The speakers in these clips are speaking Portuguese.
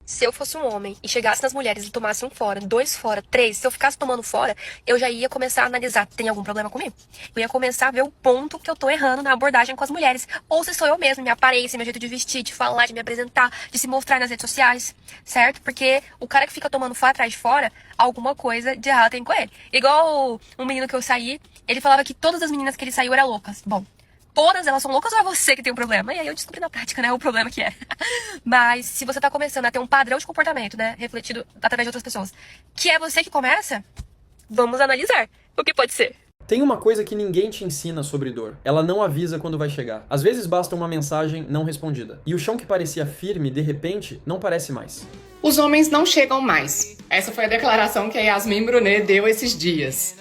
Se eu fosse um homem e chegasse nas mulheres e tomasse um fora, dois fora, três, se eu ficasse tomando fora, eu já ia começar a analisar, tem algum problema comigo? Eu ia começar a ver o ponto que eu tô errando na abordagem com as mulheres. Ou se sou eu mesma, minha aparência, meu jeito de vestir, de falar, de me apresentar, de se mostrar nas redes sociais, certo? Porque o cara que fica tomando fora atrás de fora, alguma coisa de errado tem com ele. Igual um menino que eu saí, ele falava que todas as meninas que ele saiu eram loucas. Bom, todas elas são loucas ou é você que tem um problema? E aí eu descobri na prática, né, o problema que é. Mas se você tá começando a ter um padrão de comportamento, né, refletido através de outras pessoas, que é você que começa, vamos analisar o que pode ser. Tem uma coisa que ninguém te ensina sobre dor. Ela não avisa quando vai chegar. Às vezes basta uma mensagem não respondida. E o chão que parecia firme, de repente, não parece mais. Os homens não chegam mais. Essa foi a declaração que a Yasmin Brunet deu esses dias.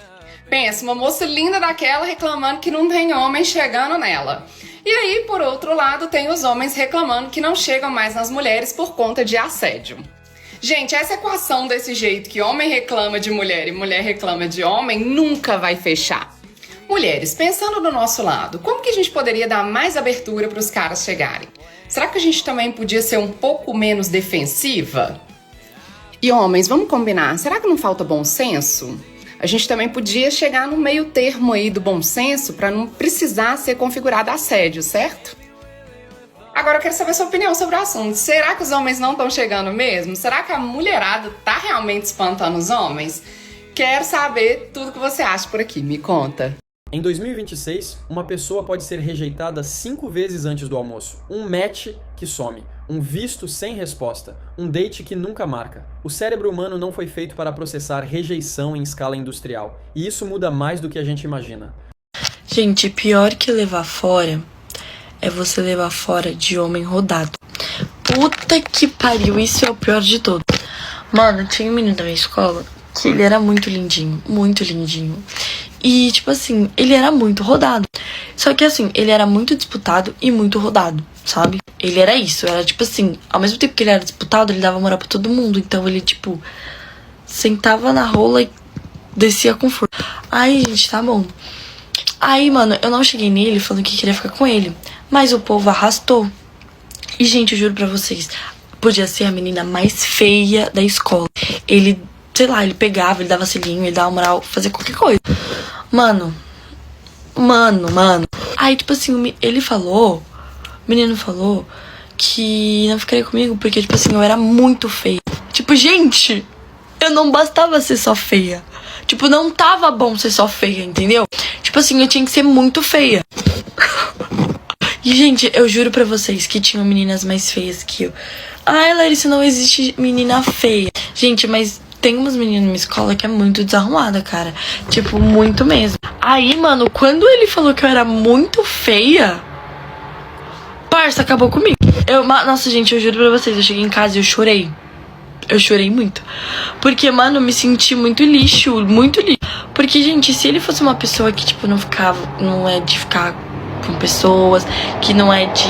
Pensa, uma moça linda daquela reclamando que não tem homem chegando nela. E aí, por outro lado, tem os homens reclamando que não chegam mais nas mulheres por conta de assédio. Gente, essa equação desse jeito que homem reclama de mulher e mulher reclama de homem nunca vai fechar. Mulheres, pensando do nosso lado, como que a gente poderia dar mais abertura para os caras chegarem? Será que a gente também podia ser um pouco menos defensiva? E homens, vamos combinar, será que não falta bom senso? A gente também podia chegar no meio termo aí do bom senso para não precisar ser configurado assédio, certo? Agora eu quero saber sua opinião sobre o assunto. Será que os homens não estão chegando mesmo? Será que a mulherada tá realmente espantando os homens? Quero saber tudo que você acha por aqui, me conta. Em 2026, uma pessoa pode ser rejeitada 5 vezes antes do almoço. Um match que some. Um visto sem resposta. Um date que nunca marca. O cérebro humano não foi feito para processar rejeição em escala industrial. E isso muda mais do que a gente imagina. Gente, pior que levar fora é você levar fora de homem rodado. Puta que pariu, isso é o pior de todo. Mano, tinha um menino da minha escola que ele era muito lindinho, muito lindinho. E, tipo assim, ele era muito rodado. Só que, assim, ele era muito disputado e muito rodado, sabe? Ele era isso, era tipo assim, ao mesmo tempo que ele era disputado, ele dava moral pra todo mundo. Então ele, tipo, sentava na rola e descia com força. Aí, gente, tá bom. Aí, mano, eu não cheguei nele falando que queria ficar com ele. Mas o povo arrastou. E, gente, eu juro pra vocês, podia ser a menina mais feia da escola. Ele, sei lá, ele pegava, ele dava selinho, ele dava moral, fazia qualquer coisa. Mano. Aí, tipo assim, ele falou, o menino falou que não ficaria comigo porque, tipo assim, eu era muito feia. Tipo, gente, eu não bastava ser só feia. Tipo, não tava bom ser só feia, entendeu? Tipo assim, eu tinha que ser muito feia. E, gente, eu juro pra vocês que tinham meninas mais feias que eu. Ai, Larissa, não existe menina feia. Gente, mas tem umas meninas na minha escola que é muito desarrumada, cara. Tipo, muito mesmo. Aí, mano, quando ele falou que eu era muito feia, parça, acabou comigo. Nossa, gente, eu juro pra vocês, eu cheguei em casa e eu chorei. Eu chorei muito. Porque, mano, eu me senti muito lixo, muito lixo. Porque, gente, se ele fosse uma pessoa que, tipo, não é de ficar com pessoas, que não é de...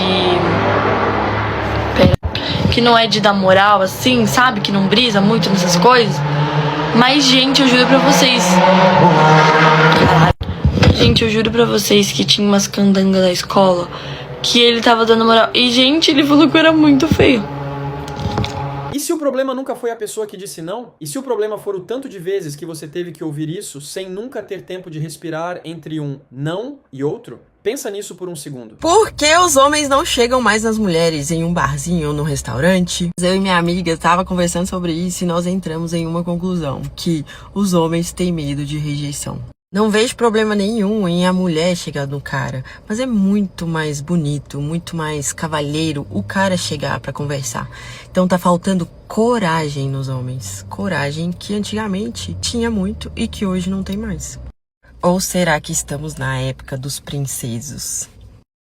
que não é de dar moral, assim, sabe? Que não brisa muito nessas coisas. Mas, gente, eu juro pra vocês... Caralho. Gente, eu juro pra vocês que tinha umas candangas da escola que ele tava dando moral. E, gente, ele falou que eu era muito feio. E se o problema nunca foi a pessoa que disse não? E se o problema for o tanto de vezes que você teve que ouvir isso sem nunca ter tempo de respirar entre um não e outro? Pensa nisso por um segundo. Por que os homens não chegam mais nas mulheres em um barzinho ou num restaurante? Eu e minha amiga tava conversando sobre isso e nós entramos em uma conclusão, que os homens têm medo de rejeição. Não vejo problema nenhum em a mulher chegar no cara, mas é muito mais bonito, muito mais cavalheiro o cara chegar pra conversar. Então tá faltando coragem nos homens. Coragem que antigamente tinha muito e que hoje não tem mais. Ou será que estamos na época dos princesos?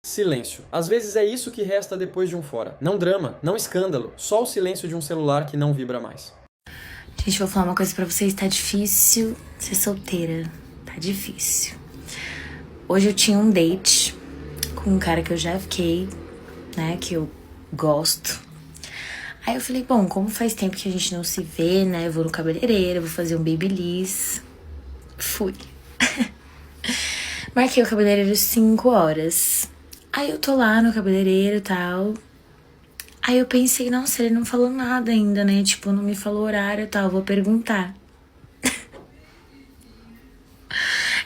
Silêncio. Às vezes é isso que resta depois de um fora. Não drama, não escândalo, só o silêncio de um celular que não vibra mais. Gente, vou falar uma coisa pra vocês, tá difícil ser solteira. Tá difícil. Hoje eu tinha um date com um cara que eu já fiquei, né, que eu gosto. Aí eu falei, bom, como faz tempo que a gente não se vê, né, eu vou no cabeleireiro, vou fazer um babyliss. Fui. Marquei o cabeleireiro 5 horas. Aí eu tô lá no cabeleireiro e tal. Aí eu pensei, nossa, ele não falou nada ainda, né? Tipo, não me falou horário e tal, vou perguntar.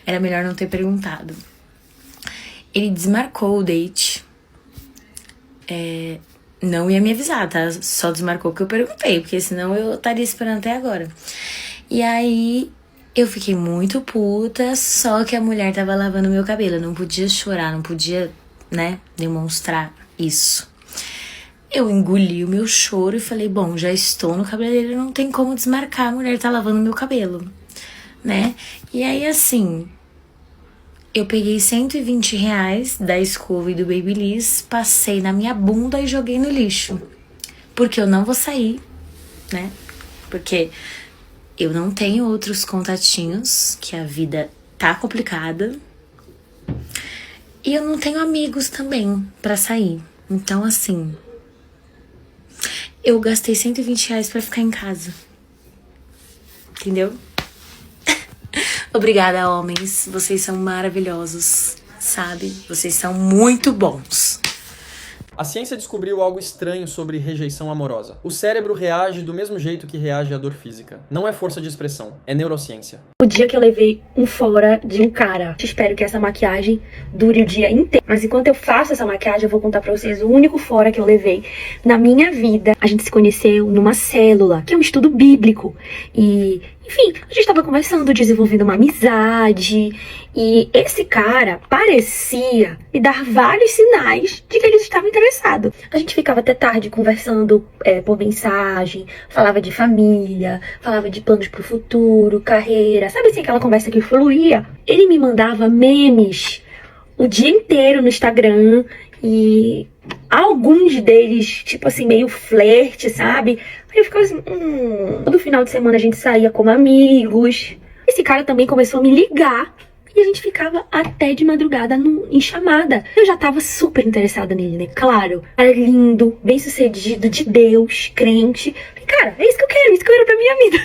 Era melhor não ter perguntado. Ele desmarcou o date. Não ia me avisar, tá? Só desmarcou que eu perguntei, porque senão eu estaria esperando até agora. E aí eu fiquei muito puta, só que a mulher tava lavando meu cabelo. Eu não podia chorar, não podia, né, demonstrar isso. Eu engoli o meu choro e falei, bom, já estou no cabeleireiro, não tem como desmarcar, a mulher tá lavando meu cabelo, né? E aí, assim, eu peguei R$120 da escova e do Babyliss, passei na minha bunda e joguei no lixo. Porque eu não vou sair, né? Porque eu não tenho outros contatinhos, que a vida tá complicada. E eu não tenho amigos também pra sair. Então, assim, eu gastei R$120 pra ficar em casa. Entendeu? Obrigada, homens. Vocês são maravilhosos, sabe? Vocês são muito bons. A ciência descobriu algo estranho sobre rejeição amorosa. O cérebro reage do mesmo jeito que reage à dor física. Não é força de expressão, é neurociência. O dia que eu levei um fora de um cara, espero que essa maquiagem dure o dia inteiro. Mas enquanto eu faço essa maquiagem, eu vou contar pra vocês o único fora que eu levei na minha vida. A gente se conheceu numa célula, que é um estudo bíblico. E, enfim, a gente tava conversando, desenvolvendo uma amizade. E esse cara parecia me dar vários sinais de que ele estava interessado. A gente ficava até tarde conversando por mensagem, falava de família, falava de planos pro futuro, carreira, sabe assim, aquela conversa que fluía? Ele me mandava memes o dia inteiro no Instagram e alguns deles, tipo assim, meio flerte, sabe? Aí eu ficava assim, todo final de semana a gente saía como amigos. Esse cara também começou a me ligar e a gente ficava até de madrugada em chamada. Eu já tava super interessada nele, né? Claro, era lindo, bem sucedido, de Deus, crente. Falei, cara, é isso que eu quero pra minha vida.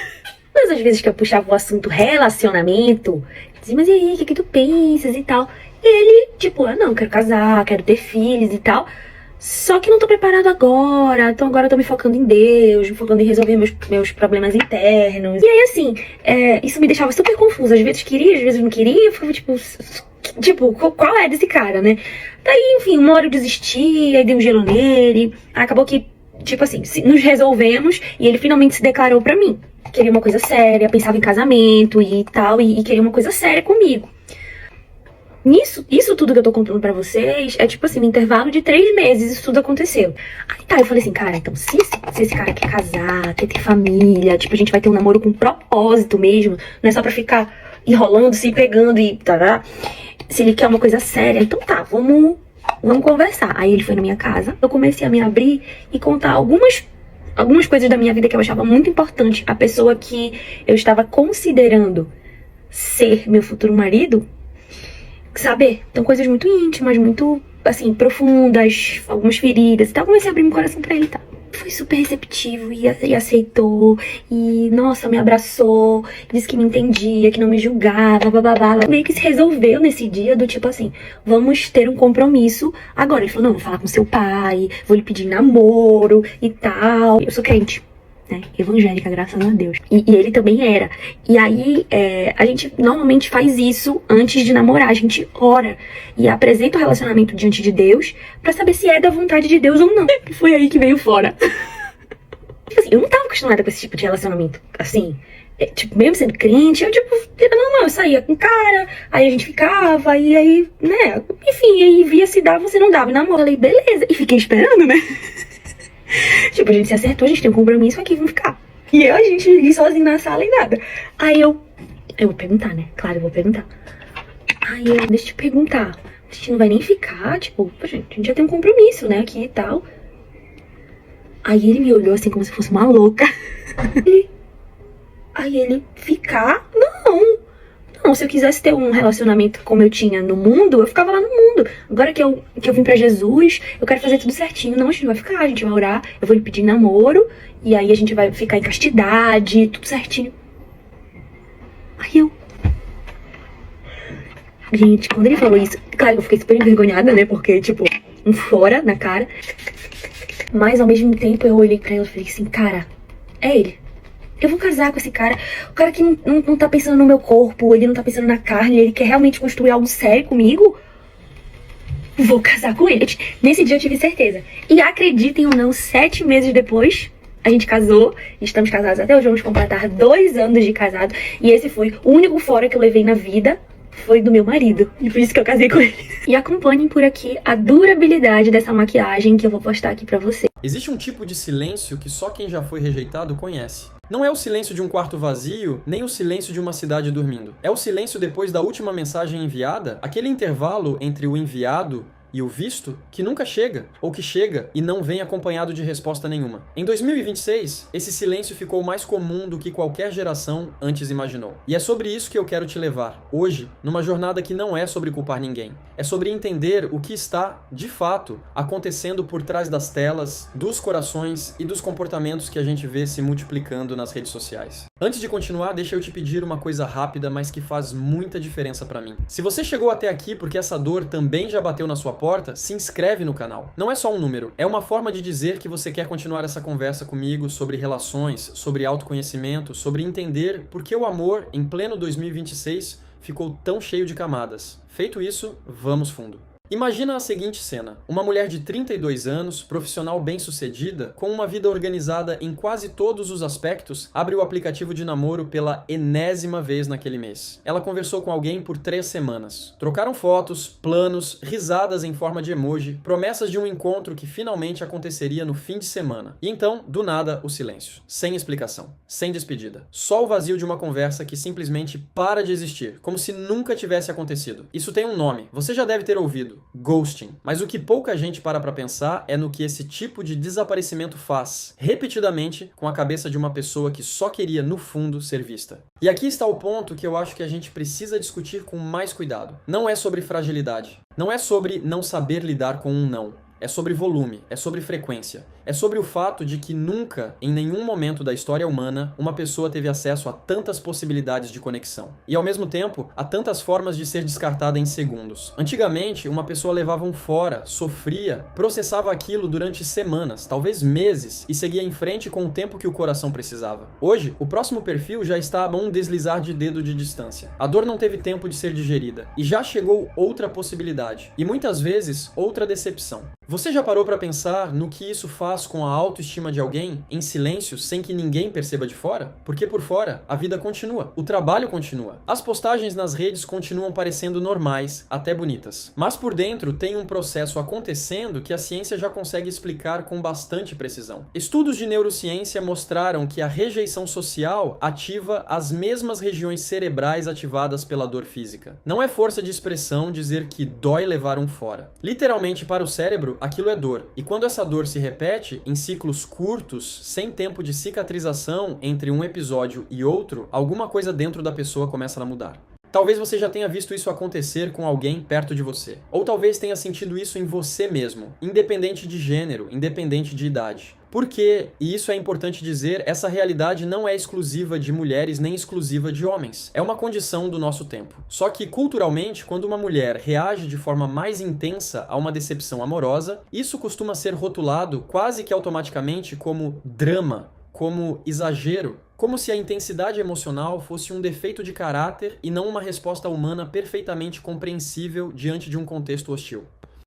Mas às vezes que eu puxava o assunto relacionamento, eu dizia, mas e aí, o que tu pensas e tal? E ele, tipo, não, quero casar, quero ter filhos e tal. Só que não tô preparado agora, então agora eu tô me focando em Deus, me focando em resolver meus problemas internos. E aí, assim, isso me deixava super confusa. Às vezes queria, às vezes não queria. Eu ficava, tipo, qual é desse cara, né? Daí, enfim, uma hora eu desisti, aí dei um gelo nele. Acabou que, tipo assim, nos resolvemos e ele finalmente se declarou pra mim. Queria uma coisa séria, pensava em casamento e tal, e queria uma coisa séria comigo. Isso tudo que eu tô contando pra vocês é tipo assim, no intervalo de 3 meses isso tudo aconteceu. Aí tá, eu falei assim, cara, então se esse cara quer casar, quer ter família, tipo, a gente vai ter um namoro com propósito mesmo, não é só pra ficar enrolando, se pegando e tá. Se ele quer uma coisa séria, então tá, vamos conversar. Aí ele foi na minha casa, eu comecei a me abrir e contar algumas coisas da minha vida que eu achava muito importante. A pessoa que eu estava considerando ser meu futuro marido, saber. Então, coisas muito íntimas, muito, assim, profundas, algumas feridas e tal. Comecei a abrir meu coração pra ele, tá? Foi super receptivo e aceitou. E, nossa, me abraçou. Disse que me entendia, que não me julgava, bababá. Meio que se resolveu nesse dia do tipo assim, vamos ter um compromisso agora. Ele falou, não, vou falar com seu pai, vou lhe pedir namoro e tal. Eu sou crente, né? Evangélica, graças a Deus. E ele também era. E aí, a gente normalmente faz isso antes de namorar. A gente ora e apresenta o relacionamento diante de Deus pra saber se é da vontade de Deus ou não. E foi aí que veio fora. Assim, eu não tava acostumada com esse tipo de relacionamento. Assim, tipo, mesmo sendo crente, eu, tipo, era normal. Eu saía com cara, aí a gente ficava, e aí, né? Enfim, aí via se dava ou se não dava. E namoro, falei, beleza. E fiquei esperando, né? Tipo, a gente se acertou, a gente tem um compromisso aqui, vamos ficar. E a gente ir sozinho na sala e nada. Aí eu vou perguntar, né? Claro, eu vou perguntar. Aí deixa eu te perguntar. A gente não vai nem ficar, tipo, a gente já tem um compromisso, né, aqui e tal. Aí ele me olhou assim como se fosse uma louca. Aí ele, ficar? Não, se eu quisesse ter um relacionamento como eu tinha no mundo, eu ficava lá no mundo. Agora que eu vim pra Jesus, eu quero fazer tudo certinho. Não, a gente não vai ficar, a gente vai orar, eu vou lhe pedir namoro, e aí a gente vai ficar em castidade, tudo certinho. Aí eu... Gente, quando ele falou isso, claro que eu fiquei super envergonhada, né, porque, tipo, um fora na cara. Mas ao mesmo tempo eu olhei pra ela e falei assim, cara, é ele. Eu vou casar com esse cara. O cara que não tá pensando no meu corpo, ele não tá pensando na carne, ele quer realmente construir algo sério comigo. Vou casar com ele. Nesse dia eu tive certeza. E acreditem ou não, 7 meses depois, a gente casou. Estamos casados até hoje, vamos completar 2 anos de casado. E esse foi o único fora que eu levei na vida. Foi do meu marido. E por isso que eu casei com ele. E acompanhem por aqui a durabilidade dessa maquiagem que eu vou postar aqui pra você. Existe um tipo de silêncio que só quem já foi rejeitado conhece. Não é o silêncio de um quarto vazio, nem o silêncio de uma cidade dormindo. É o silêncio depois da última mensagem enviada, aquele intervalo entre o enviado e o visto que nunca chega, ou que chega e não vem acompanhado de resposta nenhuma. Em 2026, esse silêncio ficou mais comum do que qualquer geração antes imaginou. E é sobre isso que eu quero te levar, hoje, numa jornada que não é sobre culpar ninguém. É sobre entender o que está, de fato, acontecendo por trás das telas, dos corações e dos comportamentos que a gente vê se multiplicando nas redes sociais. Antes de continuar, deixa eu te pedir uma coisa rápida, mas que faz muita diferença pra mim. Se você chegou até aqui porque essa dor também já bateu na sua porta, se inscreve no canal. Não é só um número, é uma forma de dizer que você quer continuar essa conversa comigo sobre relações, sobre autoconhecimento, sobre entender por que o amor, em pleno 2026, ficou tão cheio de camadas. Feito isso, vamos fundo. Imagina a seguinte cena: uma mulher de 32 anos, profissional bem-sucedida, com uma vida organizada em quase todos os aspectos, abre o aplicativo de namoro pela enésima vez naquele mês. Ela conversou com alguém por 3 semanas. Trocaram fotos, planos, risadas em forma de emoji, promessas de um encontro que finalmente aconteceria no fim de semana. E então, do nada, o silêncio. Sem explicação. Sem despedida. Só o vazio de uma conversa que simplesmente para de existir, como se nunca tivesse acontecido. Isso tem um nome, você já deve ter ouvido. Ghosting. Mas o que pouca gente para pra pensar é no que esse tipo de desaparecimento faz, repetidamente, com a cabeça de uma pessoa que só queria, no fundo, ser vista. E aqui está o ponto que eu acho que a gente precisa discutir com mais cuidado. Não é sobre fragilidade. Não é sobre não saber lidar com um não. É sobre volume, é sobre frequência. É sobre o fato de que nunca, em nenhum momento da história humana, uma pessoa teve acesso a tantas possibilidades de conexão. E, ao mesmo tempo, a tantas formas de ser descartada em segundos. Antigamente, uma pessoa levava um fora, sofria, processava aquilo durante semanas, talvez meses, e seguia em frente com o tempo que o coração precisava. Hoje, o próximo perfil já está a um deslizar de dedo de distância. A dor não teve tempo de ser digerida. E já chegou outra possibilidade. E muitas vezes, outra decepção. Você já parou para pensar no que isso faz com a autoestima de alguém em silêncio, sem que ninguém perceba de fora? Porque por fora, a vida continua, o trabalho continua. As postagens nas redes continuam parecendo normais, até bonitas. Mas por dentro tem um processo acontecendo que a ciência já consegue explicar com bastante precisão. Estudos de neurociência mostraram que a rejeição social ativa as mesmas regiões cerebrais ativadas pela dor física. Não é força de expressão dizer que dói levar um fora. Literalmente, para o cérebro, aquilo é dor. E quando essa dor se repete em ciclos curtos, sem tempo de cicatrização entre um episódio e outro, alguma coisa dentro da pessoa começa a mudar. Talvez você já tenha visto isso acontecer com alguém perto de você. Ou talvez tenha sentido isso em você mesmo, independente de gênero, independente de idade. Porque, e isso é importante dizer, essa realidade não é exclusiva de mulheres nem exclusiva de homens. É uma condição do nosso tempo. Só que, culturalmente, quando uma mulher reage de forma mais intensa a uma decepção amorosa, isso costuma ser rotulado quase que automaticamente como drama, como exagero, como se a intensidade emocional fosse um defeito de caráter e não uma resposta humana perfeitamente compreensível diante de um contexto hostil.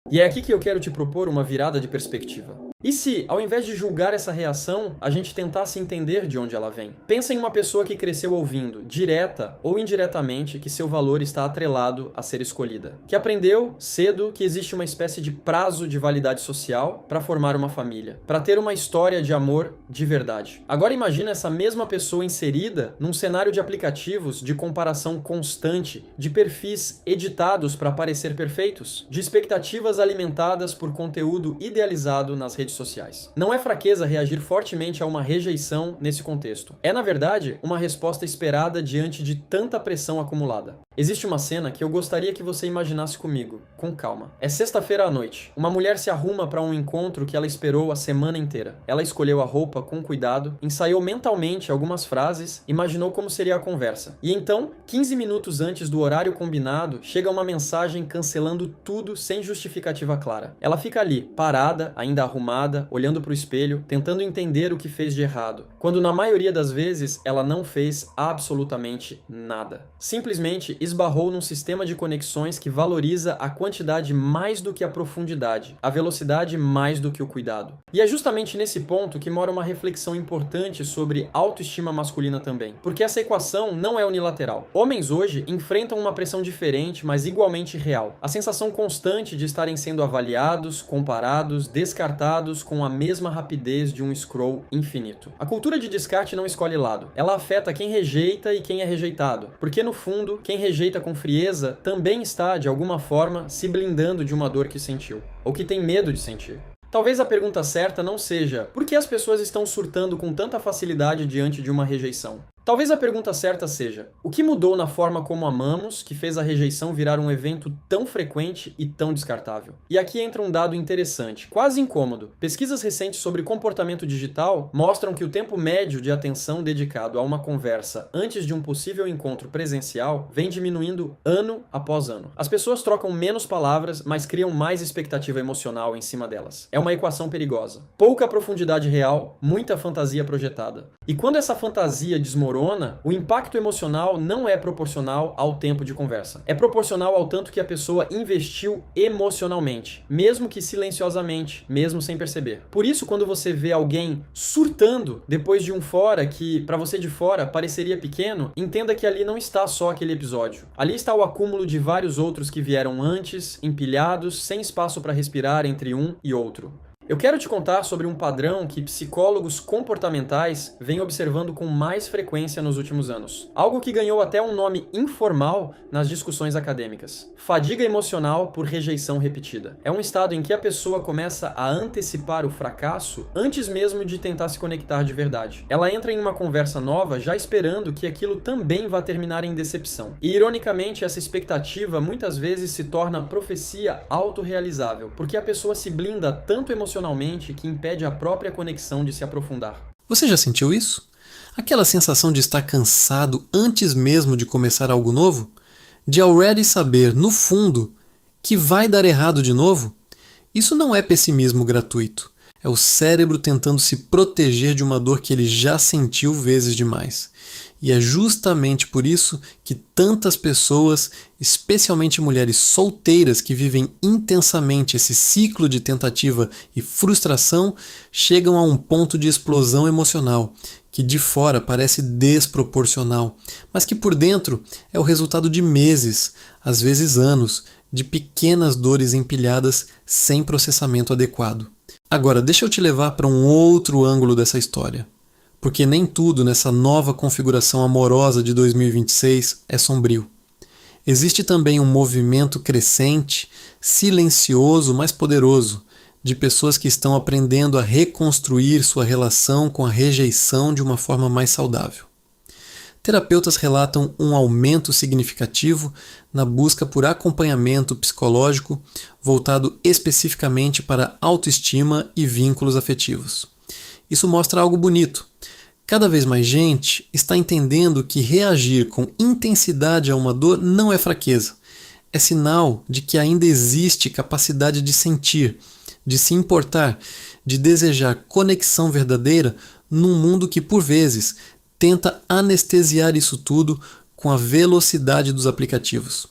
E é aqui que eu quero te propor uma virada de perspectiva. E se, ao invés de julgar essa reação, a gente tentasse entender de onde ela vem? Pensa em uma pessoa que cresceu ouvindo, direta ou indiretamente, que seu valor está atrelado a ser escolhida. Que aprendeu cedo que existe uma espécie de prazo de validade social para formar uma família, para ter uma história de amor de verdade. Agora imagina essa mesma pessoa inserida num cenário de aplicativos de comparação constante, de perfis editados para parecer perfeitos, de expectativas alimentadas por conteúdo idealizado nas redes sociais. Não é fraqueza reagir fortemente a uma rejeição nesse contexto. É, na verdade, uma resposta esperada diante de tanta pressão acumulada. Existe uma cena que eu gostaria que você imaginasse comigo, com calma. É sexta-feira à noite. Uma mulher se arruma para um encontro que ela esperou a semana inteira. Ela escolheu a roupa com cuidado, ensaiou mentalmente algumas frases, imaginou como seria a conversa. E então, 15 minutos antes do horário combinado, chega uma mensagem cancelando tudo sem justificativa clara. Ela fica ali, parada, ainda arrumada, olhando para o espelho, tentando entender o que fez de errado, quando na maioria das vezes ela não fez absolutamente nada. Simplesmente esbarrou num sistema de conexões que valoriza a quantidade mais do que a profundidade, a velocidade mais do que o cuidado. E é justamente nesse ponto que mora uma reflexão importante sobre autoestima masculina também, porque essa equação não é unilateral. Homens hoje enfrentam uma pressão diferente, mas igualmente real. A sensação constante de estarem sendo avaliados, comparados, descartados com a mesma rapidez de um scroll infinito. A cultura de descarte não escolhe lado. Ela afeta quem rejeita e quem é rejeitado, porque no fundo, quem rejeita com frieza também está, de alguma forma, se blindando de uma dor que sentiu, ou que tem medo de sentir. Talvez a pergunta certa não seja por que as pessoas estão surtando com tanta facilidade diante de uma rejeição. Talvez a pergunta certa seja: o que mudou na forma como amamos que fez a rejeição virar um evento tão frequente e tão descartável? E aqui entra um dado interessante, quase incômodo. Pesquisas recentes sobre comportamento digital mostram que o tempo médio de atenção dedicado a uma conversa antes de um possível encontro presencial vem diminuindo ano após ano. As pessoas trocam menos palavras, mas criam mais expectativa emocional em cima delas. É uma equação perigosa. Pouca profundidade real, muita fantasia projetada. E quando essa fantasia desmorona, o impacto emocional não é proporcional ao tempo de conversa. É proporcional ao tanto que a pessoa investiu emocionalmente, mesmo que silenciosamente, mesmo sem perceber. Por isso, quando você vê alguém surtando depois de um fora que, para você de fora, pareceria pequeno, entenda que ali não está só aquele episódio. Ali está o acúmulo de vários outros que vieram antes, empilhados, sem espaço para respirar entre um e outro. Eu quero te contar sobre um padrão que psicólogos comportamentais vêm observando com mais frequência nos últimos anos. Algo que ganhou até um nome informal nas discussões acadêmicas. Fadiga emocional por rejeição repetida. É um estado em que a pessoa começa a antecipar o fracasso antes mesmo de tentar se conectar de verdade. Ela entra em uma conversa nova já esperando que aquilo também vá terminar em decepção. E, ironicamente, essa expectativa muitas vezes se torna profecia autorrealizável, porque a pessoa se blinda tanto emocionalmente que impede a própria conexão de se aprofundar. Você já sentiu isso? Aquela sensação de estar cansado antes mesmo de começar algo novo? De already saber, no fundo, que vai dar errado de novo? Isso não é pessimismo gratuito. É o cérebro tentando se proteger de uma dor que ele já sentiu vezes demais. E é justamente por isso que tantas pessoas, especialmente mulheres solteiras que vivem intensamente esse ciclo de tentativa e frustração, chegam a um ponto de explosão emocional, que de fora parece desproporcional, mas que por dentro é o resultado de meses, às vezes anos, de pequenas dores empilhadas sem processamento adequado. Agora, deixa eu te levar para um outro ângulo dessa história. Porque nem tudo nessa nova configuração amorosa de 2026 é sombrio. Existe também um movimento crescente, silencioso, mas poderoso, de pessoas que estão aprendendo a reconstruir sua relação com a rejeição de uma forma mais saudável. Terapeutas relatam um aumento significativo na busca por acompanhamento psicológico voltado especificamente para autoestima e vínculos afetivos. Isso mostra algo bonito. Cada vez mais gente está entendendo que reagir com intensidade a uma dor não é fraqueza. É sinal de que ainda existe capacidade de sentir, de se importar, de desejar conexão verdadeira num mundo que, por vezes, tenta anestesiar isso tudo com a velocidade dos aplicativos.